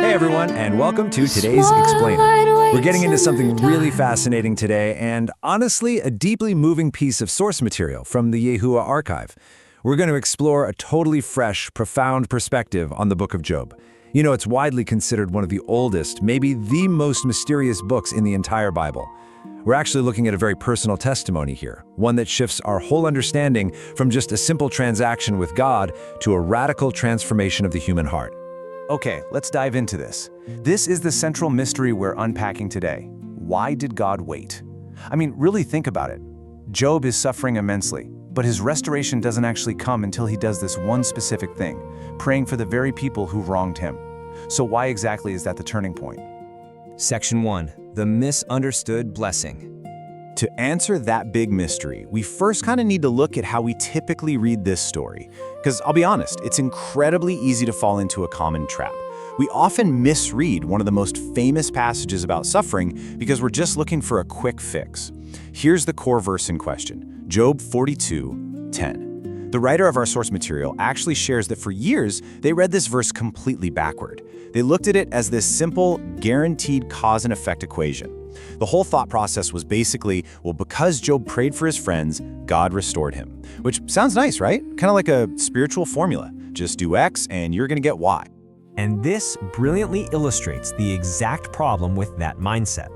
Hey everyone, and welcome to today's Explainer. We're getting into something really fascinating today, and honestly, a deeply moving piece of source material from the Yahuwah archive. We're going to explore a totally fresh, profound perspective on the Book of Job. You know, it's widely considered one of the oldest, maybe the most mysterious books in the entire Bible. We're actually looking at a very personal testimony here, one that shifts our whole understanding from just a simple transaction with God to a radical transformation of the human heart. Okay, let's dive into this. This is the central mystery we're unpacking today. Why did God wait? I mean, really think about it. Job is suffering immensely, but his restoration doesn't actually come until he does this one specific thing, praying for the very people who wronged him. So why exactly is that the turning point? Section 1. The Misunderstood Blessing. To answer that big mystery, we first kind of need to look at how we typically read this story. Because I'll be honest, it's incredibly easy to fall into a common trap. We often misread one of the most famous passages about suffering because we're just looking for a quick fix. Here's the core verse in question, Job 42:10. The writer of our source material actually shares that for years, they read this verse completely backward. They looked at it as this simple, guaranteed cause and effect equation. The whole thought process was basically, well, because Job prayed for his friends, God restored him. Which sounds nice, right? Kind of like a spiritual formula. Just do X and you're going to get Y. And this brilliantly illustrates the exact problem with that mindset.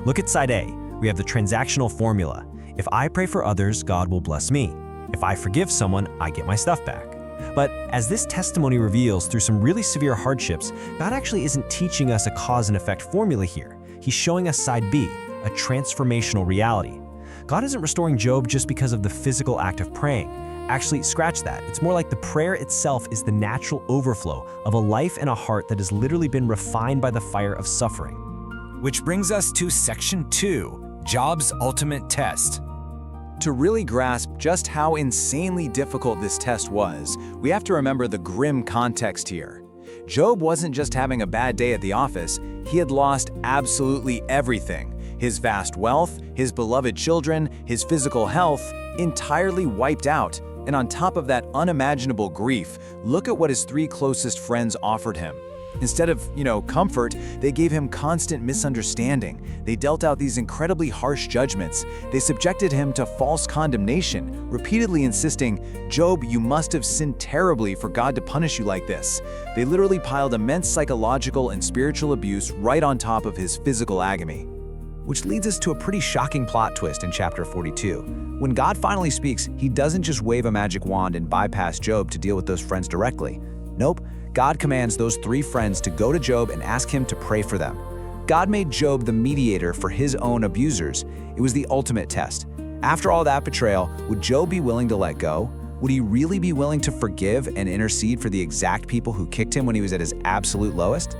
Look at side A. We have the transactional formula. If I pray for others, God will bless me. If I forgive someone, I get my stuff back. But as this testimony reveals through some really severe hardships, God actually isn't teaching us a cause and effect formula here. He's showing us side B, a transformational reality. God isn't restoring Job just because of the physical act of praying. Actually, scratch that. It's more like the prayer itself is the natural overflow of a life and a heart that has literally been refined by the fire of suffering. Which brings us to Section 2, Job's Ultimate Test. To really grasp just how insanely difficult this test was, we have to remember the grim context here. Job wasn't just having a bad day at the office, he had lost absolutely everything. His vast wealth, his beloved children, his physical health, entirely wiped out. And on top of that unimaginable grief, look at what his three closest friends offered him. Instead of, comfort, they gave him constant misunderstanding. They dealt out these incredibly harsh judgments. They subjected him to false condemnation, repeatedly insisting, "Job, you must have sinned terribly for God to punish you like this." They literally piled immense psychological and spiritual abuse right on top of his physical agony. Which leads us to a pretty shocking plot twist in chapter 42. When God finally speaks, he doesn't just wave a magic wand and bypass Job to deal with those friends directly. Nope. God commands those three friends to go to Job and ask him to pray for them. God made Job the mediator for his own abusers. It was the ultimate test. After all that betrayal, would Job be willing to let go? Would he really be willing to forgive and intercede for the exact people who kicked him when he was at his absolute lowest?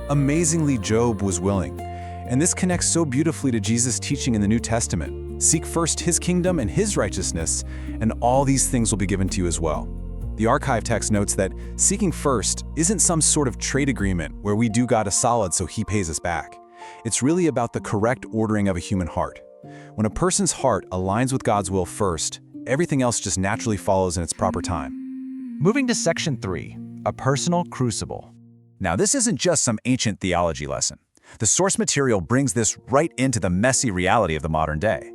Amazingly, Job was willing. And this connects so beautifully to Jesus' teaching in the New Testament. Seek first his kingdom and his righteousness, and all these things will be given to you as well. The archive text notes that seeking first isn't some sort of trade agreement where we do God a solid so he pays us back. It's really about the correct ordering of a human heart. When a person's heart aligns with God's will first, everything else just naturally follows in its proper time. Moving to Section 3, a personal crucible. Now, this isn't just some ancient theology lesson. The source material brings this right into the messy reality of the modern day.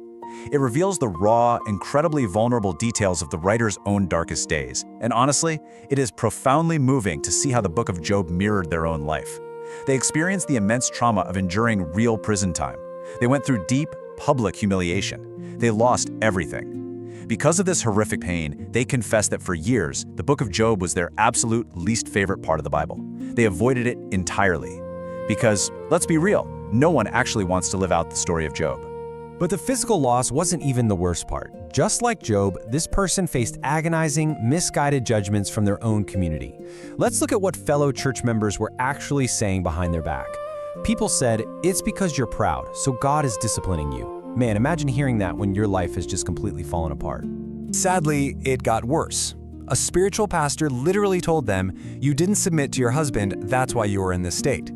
It reveals the raw, incredibly vulnerable details of the writer's own darkest days. And honestly, it is profoundly moving to see how the book of Job mirrored their own life. They experienced the immense trauma of enduring real prison time. They went through deep, public humiliation. They lost everything. Because of this horrific pain, they confessed that for years, the book of Job was their absolute least favorite part of the Bible. They avoided it entirely. Because, let's be real, no one actually wants to live out the story of Job. But the physical loss wasn't even the worst part. Just like Job, this person faced agonizing, misguided judgments from their own community. Let's look at what fellow church members were actually saying behind their back. People said, "It's because you're proud, so God is disciplining you." Man, imagine hearing that when your life has just completely fallen apart. Sadly, it got worse. A spiritual pastor literally told them, "You didn't submit to your husband, that's why you were in this state."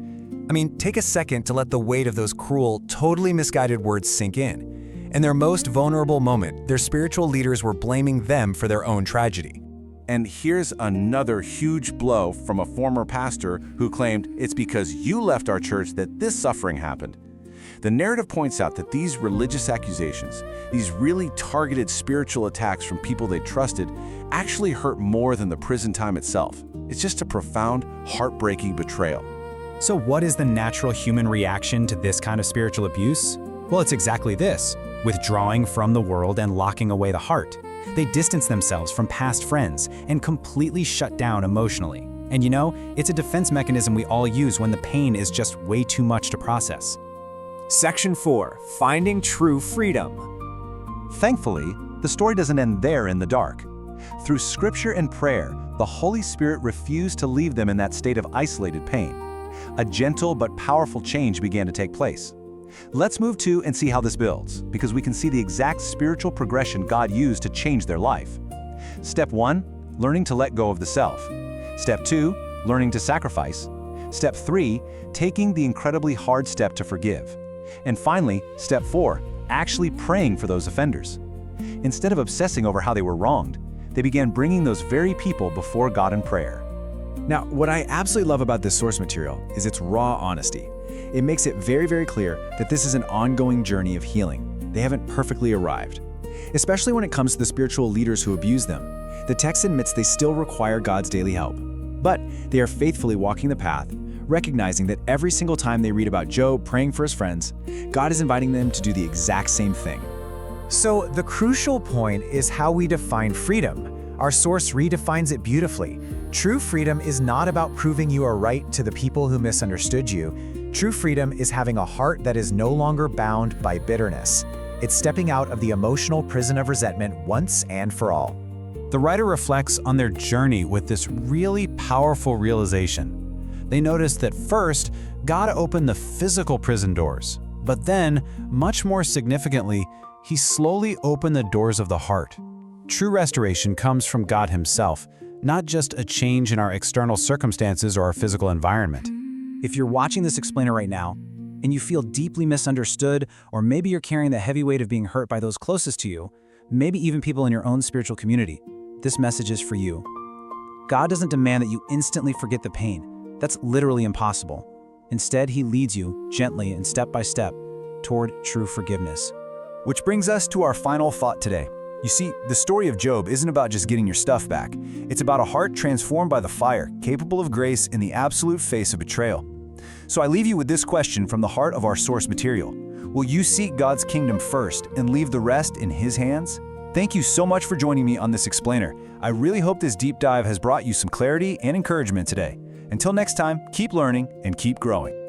I mean, take a second to let the weight of those cruel, totally misguided words sink in. In their most vulnerable moment, their spiritual leaders were blaming them for their own tragedy. And here's another huge blow from a former pastor who claimed it's because you left our church that this suffering happened. The narrative points out that these religious accusations, these really targeted spiritual attacks from people they trusted, actually hurt more than the prison time itself. It's just a profound, heartbreaking betrayal. So what is the natural human reaction to this kind of spiritual abuse? Well, it's exactly this: withdrawing from the world and locking away the heart. They distance themselves from past friends and completely shut down emotionally. And you know, it's a defense mechanism we all use when the pain is just way too much to process. Section 4. Finding true freedom. Thankfully, the story doesn't end there in the dark. Through scripture and prayer, the Holy Spirit refused to leave them in that state of isolated pain. A gentle but powerful change began to take place. Let's move to and see how this builds, because we can see the exact spiritual progression God used to change their life. Step 1, learning to let go of the self. Step 2, learning to sacrifice. Step 3, taking the incredibly hard step to forgive. And finally, step 4, actually praying for those offenders. Instead of obsessing over how they were wronged, they began bringing those very people before God in prayer. Now, what I absolutely love about this source material is its raw honesty. It makes it very, very clear that this is an ongoing journey of healing. They haven't perfectly arrived. Especially when it comes to the spiritual leaders who abuse them. The text admits they still require God's daily help. But they are faithfully walking the path, recognizing that every single time they read about Job praying for his friends, God is inviting them to do the exact same thing. So the crucial point is how we define freedom. Our source redefines it beautifully. True freedom is not about proving you are right to the people who misunderstood you. True freedom is having a heart that is no longer bound by bitterness. It's stepping out of the emotional prison of resentment once and for all. The writer reflects on their journey with this really powerful realization. They noticed that first, God opened the physical prison doors, but then, much more significantly, He slowly opened the doors of the heart. True restoration comes from God Himself, not just a change in our external circumstances or our physical environment. If you're watching this explainer right now, and you feel deeply misunderstood, or maybe you're carrying the heavy weight of being hurt by those closest to you, maybe even people in your own spiritual community, this message is for you. God doesn't demand that you instantly forget the pain. That's literally impossible. Instead, He leads you gently and step by step toward true forgiveness. Which brings us to our final thought today. You see, the story of Job isn't about just getting your stuff back. It's about a heart transformed by the fire, capable of grace in the absolute face of betrayal. So I leave you with this question from the heart of our source material. Will you seek God's kingdom first and leave the rest in His hands? Thank you so much for joining me on this explainer. I really hope this deep dive has brought you some clarity and encouragement today. Until next time, keep learning and keep growing.